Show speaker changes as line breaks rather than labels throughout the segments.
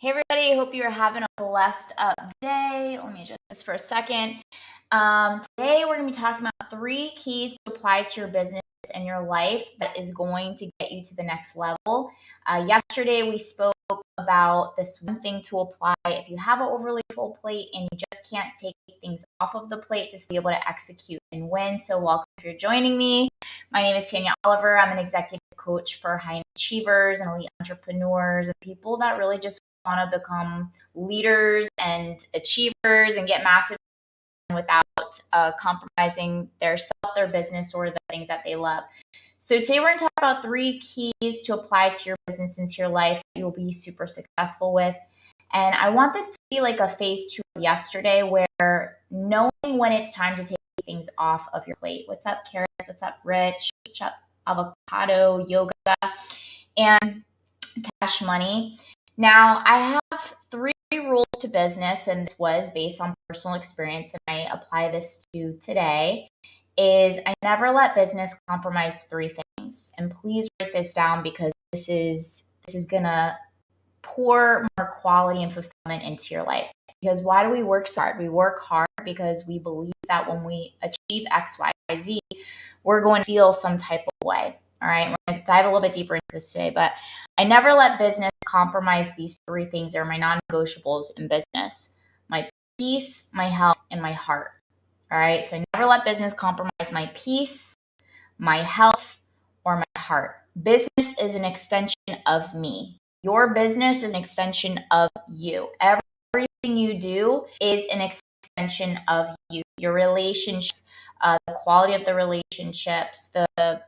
Hey everybody, hope you're having a blessed up day. Let me adjust this for a second. Today we're going to be talking about 3 keys to apply to your business and your life that is going to get you to the next level. Yesterday we spoke about this one thing to apply if you have an overly full plate and you just can't take things off of the plate to be able to execute and win. So welcome if you're joining me. My name is Tanya Oliver. I'm an executive coach for high achievers and elite entrepreneurs and people that really just want to become leaders and achievers and get massive without compromising their self, their business, or the things that they love. So today we're going to talk about 3 keys to apply to your business and to your life that you'll be super successful with. And I want this to be like a phase 2 of yesterday, where knowing when it's time to take things off of your plate. What's up, Carrots? What's up, Rich? What's up, Avocado, Yoga, and Cash Money. Now, I have 3 rules to business, and this was based on personal experience, and I apply this to today, is I never let business compromise 3 things. And please write this down because this is going to pour more quality and fulfillment into your life. Because why do we work so hard? We work hard because we believe that when we achieve X, Y, Z, we're going to feel some type of way. All right, we're going to dive a little bit deeper into this today, but I never let business compromise these 3 things. They're my non-negotiables in business: my peace, my health, and my heart. All right, so I never let business compromise my peace, my health, or my heart. Business is an extension of me. Your business is an extension of you. Everything you do is an extension of you. Your relationships, the quality of the relationships, the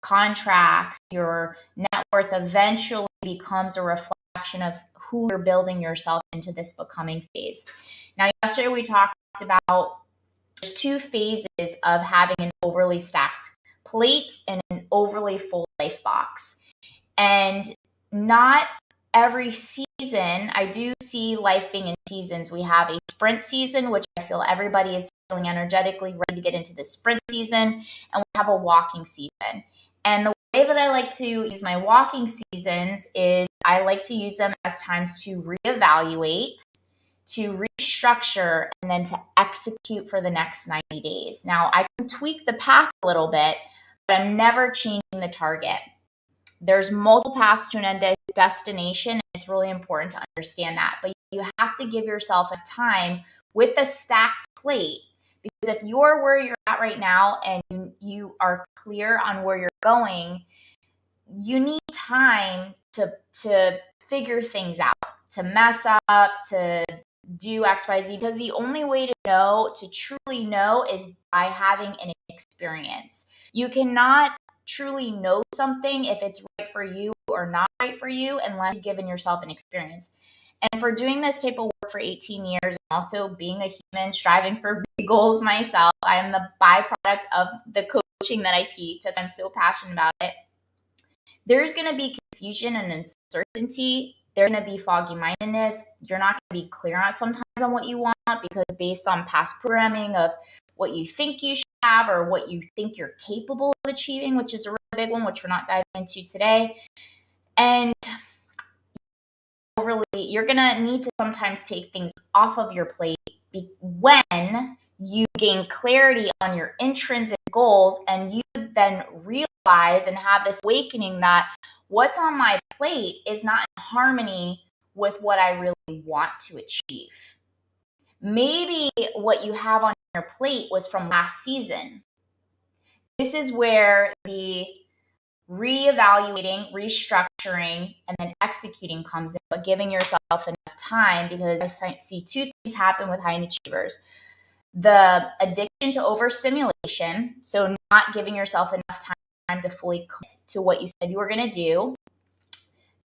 contracts, your net worth eventually becomes a reflection of who you're building yourself into this becoming phase. Now, yesterday we talked about there's 2 phases of having an overly stacked plate and an overly full life box. And not every season, I do see life being in seasons. We have a sprint season, which I feel everybody is feeling energetically ready to get into the sprint season, and we have a walking season. And the way that I like to use my walking seasons is I like to use them as times to reevaluate, to restructure, and then to execute for the next 90 days. Now, I can tweak the path a little bit, but I'm never changing the target. There's multiple paths to an end destination, and it's really important to understand that. But you have to give yourself a time with a stacked plate, because if you're where you're at right now and you are clear on where you're going, you need time to figure things out, to mess up, to do X, Y, Z, because the only way to truly know is by having an experience. You cannot truly know something if it's right for you or not right for you unless you've given yourself an experience. And for doing this type of work for 18 years, and also being a human, striving for big goals myself, I am the byproduct of the coaching that I teach, and I'm so passionate about it. There's going to be confusion and uncertainty. There's going to be foggy mindedness. You're not going to be clear on sometimes on what you want, because based on past programming of what you think you should have or what you think you're capable of achieving, which is a really big one, which we're not diving into today. And you're going to need to sometimes take things off of your plate when you gain clarity on your intrinsic goals, and you then realize and have this awakening that what's on my plate is not in harmony with what I really want to achieve. Maybe what you have on your plate was from last season. This is where the reevaluating, restructuring, and then executing comes in, but giving yourself enough time, because I see 2 things happen with high achievers. The addiction to overstimulation, so not giving yourself enough time to fully commit to what you said you were going to do.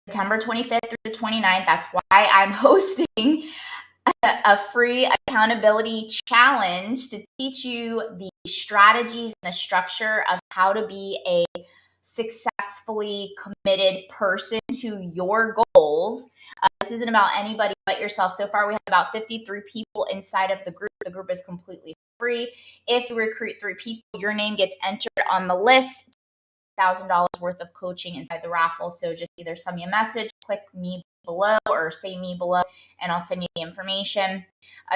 September 25th through the 29th, that's why I'm hosting a free accountability challenge to teach you the strategies and the structure of how to be a successfully committed person to your goals. This isn't about anybody but yourself. So far, we have about 53 people inside of the group. The group is completely free. If you recruit 3 people, your name gets entered on the list. $1,000 worth of coaching inside the raffle. So just either send me a message, click me below or say me below, and I'll send you the information.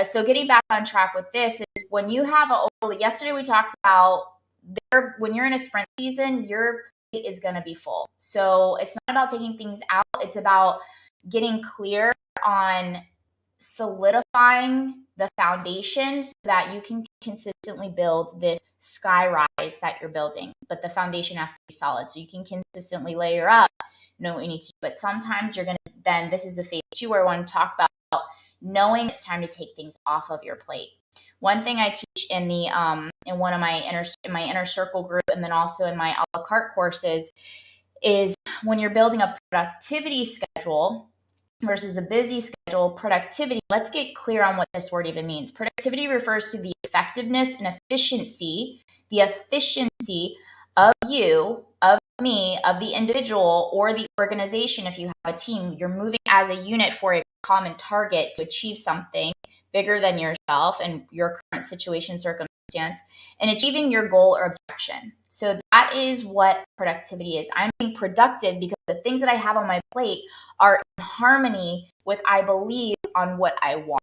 So getting back on track with this is when you have yesterday we talked about when you're in a sprint season, your plate is going to be full. So it's not about taking things out. It's about getting clear on solidifying the foundation so that you can consistently build this skyrise that you're building. But the foundation has to be solid so you can consistently layer up, know what you need to do. But sometimes you're going to then, this is the phase 2 where I want to talk about knowing it's time to take things off of your plate. One thing I teach in the in one of my inner circle group, and then also in my a la carte courses, is when you're building a productivity schedule versus a busy schedule. Productivity, let's get clear on what this word even means. Productivity refers to the effectiveness and efficiency, of you, of me, of the individual or the organization. If you have a team, you're moving as a unit for a common target to achieve something bigger than yourself and your current situation, circumstance, and achieving your goal or objection. So that is what productivity is. I'm being productive because the things that I have on my plate are in harmony with I believe on what I want.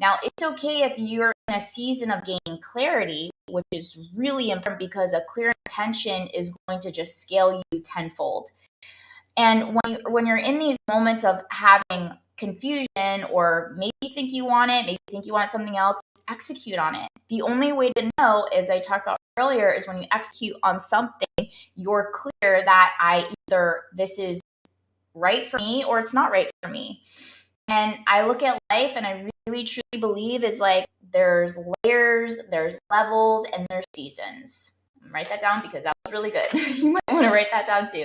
Now, it's okay if you're in a season of gaining clarity, which is really important because a clear intention is going to just scale you tenfold. And when you're in these moments of having confusion, or maybe you think you want it, maybe you think you want something else, execute on it. The only way to know, as I talked about earlier, is when you execute on something, you're clear that either this is right for me or it's not right for me. And I look at life and I really truly believe is like there's layers, there's levels, and there's seasons. Write that down because that was really good. You might want to write that down too.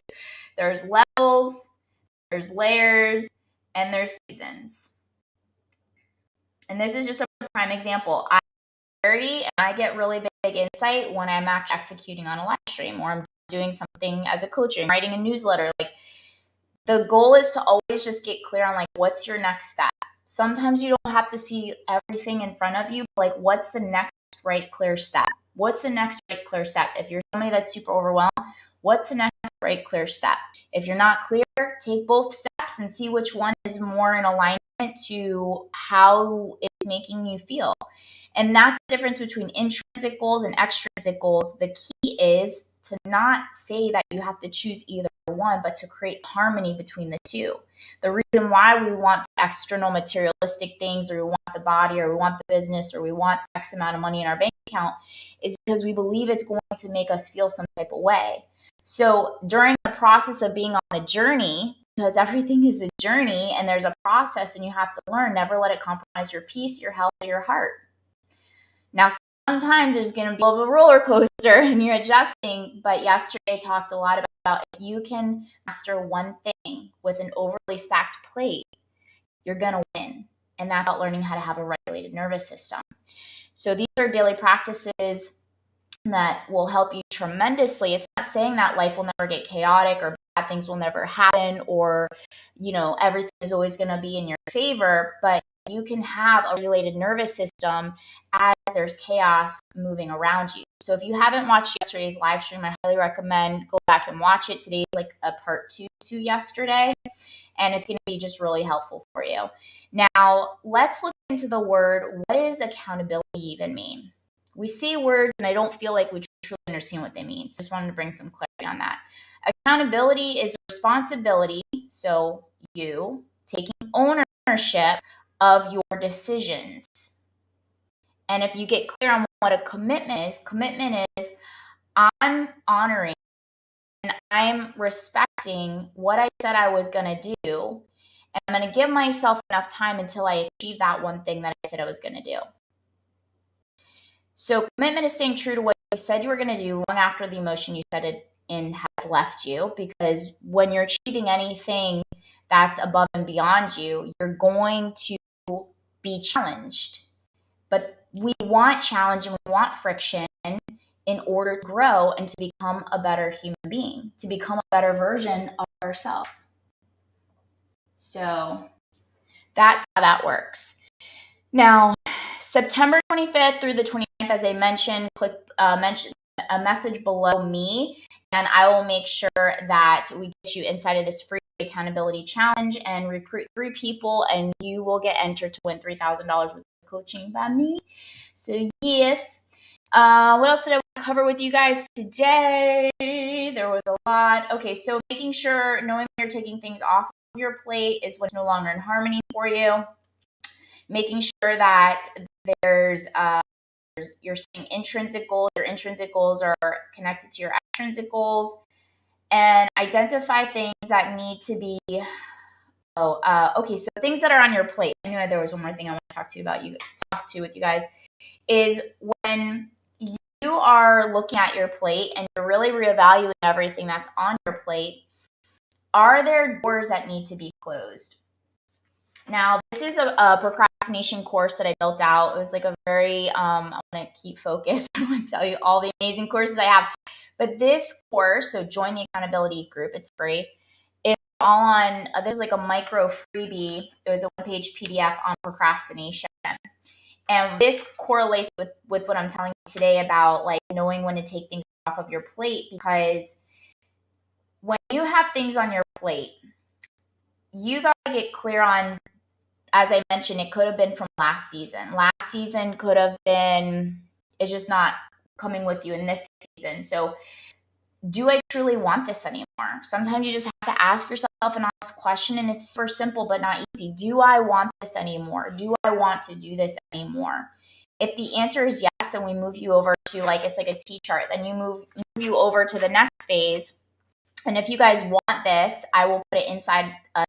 There's levels, there's layers, and there's seasons. And this is just a prime example. I get really big insight when I'm actually executing on a live stream, or I'm doing something as a coach, or writing a newsletter. Like, the goal is to always just get clear on like what's your next step. Sometimes you don't have to see everything in front of you, but like what's the next right clear step? What's the next right clear step? If you're somebody that's super overwhelmed, what's the next right clear step? If you're not clear, take both steps and see which one is more in alignment to how it's making you feel. And that's the difference between intrinsic goals and extrinsic goals. The key is to not say that you have to choose either one, but to create harmony between the two. The reason why we want external materialistic things, or we want the body, or we want the business, or we want X amount of money in our bank account is because we believe it's going to make us feel some type of way. So during the process of being on the journey, because everything is a journey and there's a process and you have to learn, never let it compromise your peace, your health, or your heart. Now, sometimes there's going to be a little bit of a roller coaster and you're adjusting, but yesterday I talked a lot about if you can master one thing with an overly stacked plate, you're going to win. And that's about learning how to have a regulated nervous system. So these are daily practices that will help you tremendously. It's not saying that life will never get chaotic or bad things will never happen, or, everything is always going to be in your favor, but you can have a regulated nervous system as there's chaos moving around you. So if you haven't watched yesterday's live stream, I highly recommend go back and watch it. Today's like a part 2 to yesterday, and it's going to be just really helpful for you. Now, let's look into the word. What does accountability even mean? We see words and I don't feel like we truly understand what they mean. So just wanted to bring some clarity on that. Accountability is responsibility. So you taking ownership of your decisions. And if you get clear on what a commitment is I'm honoring and I'm respecting what I said I was going to do. And I'm going to give myself enough time until I achieve that one thing that I said I was going to do. So commitment is staying true to what you said you were going to do long after the emotion you set it in has left you. Because when you're achieving anything that's above and beyond you, you're going to be challenged. But we want challenge and we want friction in order to grow and to become a better human being, to become a better version of ourselves. So that's how that works. Now, September 25th through the 29th, as I mentioned, click mention a message below me, and I will make sure that we get you inside of this free accountability challenge and recruit 3 people, and you will get entered to win $3,000 with coaching by me. So yes. What else did I want to cover with you guys today? There was a lot. Okay, so making sure, knowing when you're taking things off of your plate is what's no longer in harmony for you. Making sure that there's you're setting intrinsic goals. Your intrinsic goals are connected to your extrinsic goals, and identify things that need to be. Okay. So things that are on your plate. I knew there was one more thing I want to talk to with you guys is when you are looking at your plate and you're really reevaluating everything that's on your plate. Are there doors that need to be closed? Now, this is a procrastination course that I built out. It was like a very, I want to keep focused. I want to tell you all the amazing courses I have. But this course, so join the accountability group, it's free. It's all on, there's like a micro freebie. It was a 1-page PDF on procrastination. And this correlates with what I'm telling you today about like knowing when to take things off of your plate, because when you have things on your plate, you got to get clear on, as I mentioned, it could have been from last season. Last season could have been, it's just not coming with you in this season. So do I truly want this anymore? Sometimes you just have to ask yourself an honest question, and it's super simple but not easy. Do I want this anymore? Do I want to do this anymore? If the answer is yes, then we move you over to like, it's like a T-chart. Then you move you over to the next phase. And if you guys want this, I will put it inside of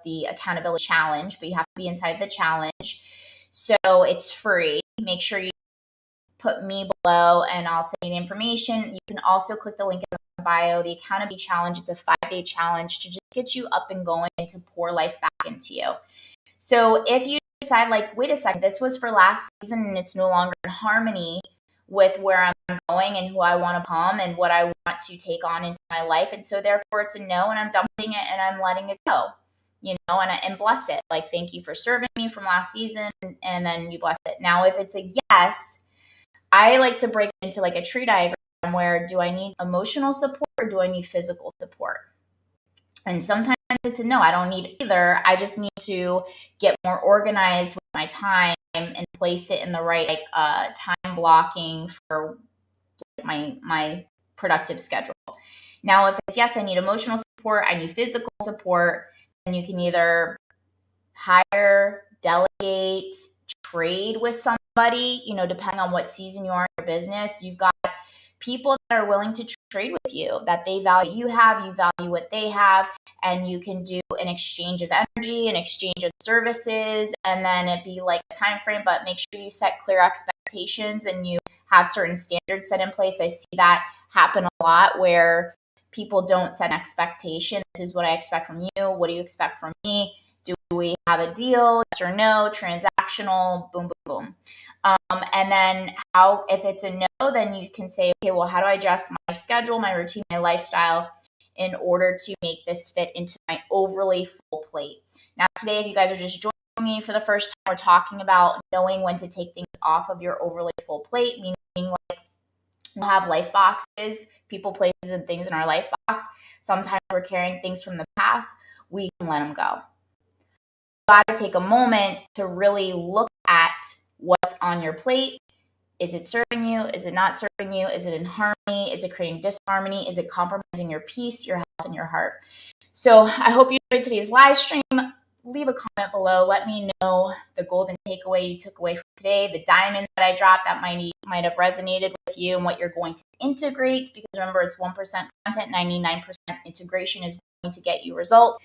the accountability challenge, but you have to be inside the challenge. So it's free. Make sure you put me below and I'll send you the information. You can also click the link in the bio. The accountability challenge, it's a 5-day challenge to just get you up and going and to pour life back into you. So if you decide like, wait a second, this was for last season and it's no longer in harmony with where I'm going and who I want to become and what I want to take on into my life. And so therefore it's a no, and I'm dumping it and I'm letting it go, and bless it. Like, thank you for serving me from last season. And then you bless it. Now, if it's a yes, I like to break it into like a tree diagram where do I need emotional support or do I need physical support? And sometimes it's a no, I don't need either. I just need to get more organized with my time and place it in the right time blocking for my productive schedule. Now, if it's yes, I need emotional support, I need physical support, then you can either hire, delegate, trade with somebody, depending on what season you are in your business. You've got people that are willing to trade with you, that they value you value what they have, and you can do an exchange of energy, an exchange of services, and then it be like a time frame, but make sure you set clear expectations and you have certain standards set in place. I see that happen a lot where people don't set an expectation. This is what I expect from you. What do you expect from me? Do we have a deal? Yes or no? Transactional, boom, boom, boom. And then if it's a no, then you can say, okay, well, how do I adjust my schedule, my routine, my lifestyle in order to make this fit into my overly full plate? Now, today, if you guys are just joining me for the first time, we're talking about knowing when to take things off of your overly full plate, meaning like we'll have life boxes, people, places, and things in our life box. Sometimes we're carrying things from the past. We can let them go. You got to take a moment to really look at what's on your plate. Is it serving you? Is it not serving you? Is it in harmony? Is it creating disharmony? Is it compromising your peace, your health, and your heart? So I hope you enjoyed today's live stream. Leave a comment below. Let me know the golden takeaway you took away from today, the diamond that I dropped that might have resonated with you, and what you're going to integrate. Because remember, it's 1% content, 99% integration is going to get you results.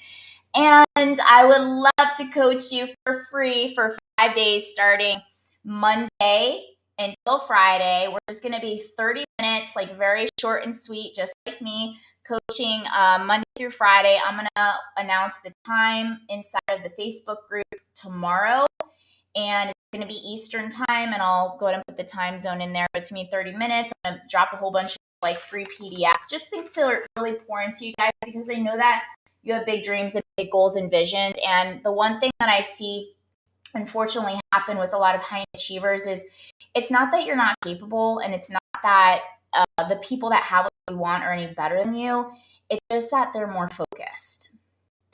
And I would love to coach you for free for 5 days starting Monday until Friday. We're just going to be 30 minutes, like very short and sweet, just like me, coaching Monday through Friday. I'm going to announce the time inside of the Facebook group tomorrow, and it's going to be Eastern time, and I'll go ahead and put the time zone in there. It's going to be 30 minutes. I'm going to drop a whole bunch of like free PDFs, just things to really pour into you guys, because I know that you have big dreams and big goals and visions. And the one thing that I see unfortunately happen with a lot of high achievers is it's not that you're not capable, and it's not that the people that have what you want are any better than you. It's just that they're more focused.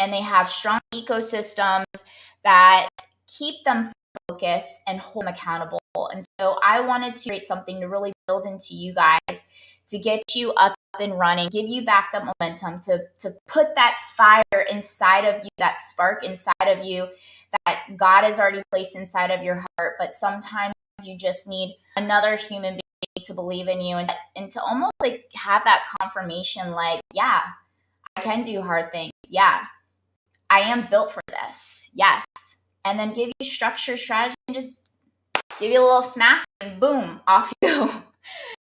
and they have strong ecosystems that keep them focused and hold them accountable. And so I wanted to create something to really build into you guys to get you up and running, give you back that momentum, to put that fire inside of you, that spark inside of you that God has already placed inside of your heart. But sometimes you just need another human being to believe in you, and to almost like have that confirmation, like, yeah, I can do hard things. Yeah, I am built for this. Yes. And then give you structure, strategy, and just give you a little smack and boom, off you go.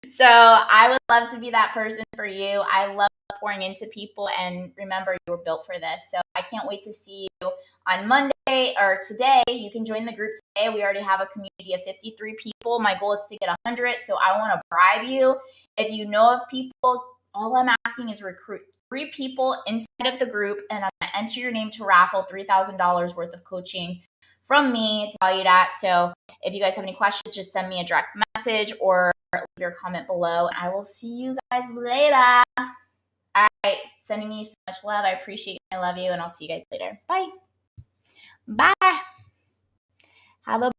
So I would love to be that person for you. I love pouring into people, and remember, you were built for this. So I can't wait to see you on Monday or today. You can join the group today. We already have a community of 53 people. My goal is to get 100. So I want to bribe you. If you know of people, all I'm asking is recruit 3 people inside of the group, and I'm going to enter your name to raffle $3,000 worth of coaching from me to tell you that. So if you guys have any questions, just send me a direct message or leave your comment below. I will see you guys later. All right, sending you so much love. I appreciate you. I love you, and I'll see you guys later. Bye. Bye. Have a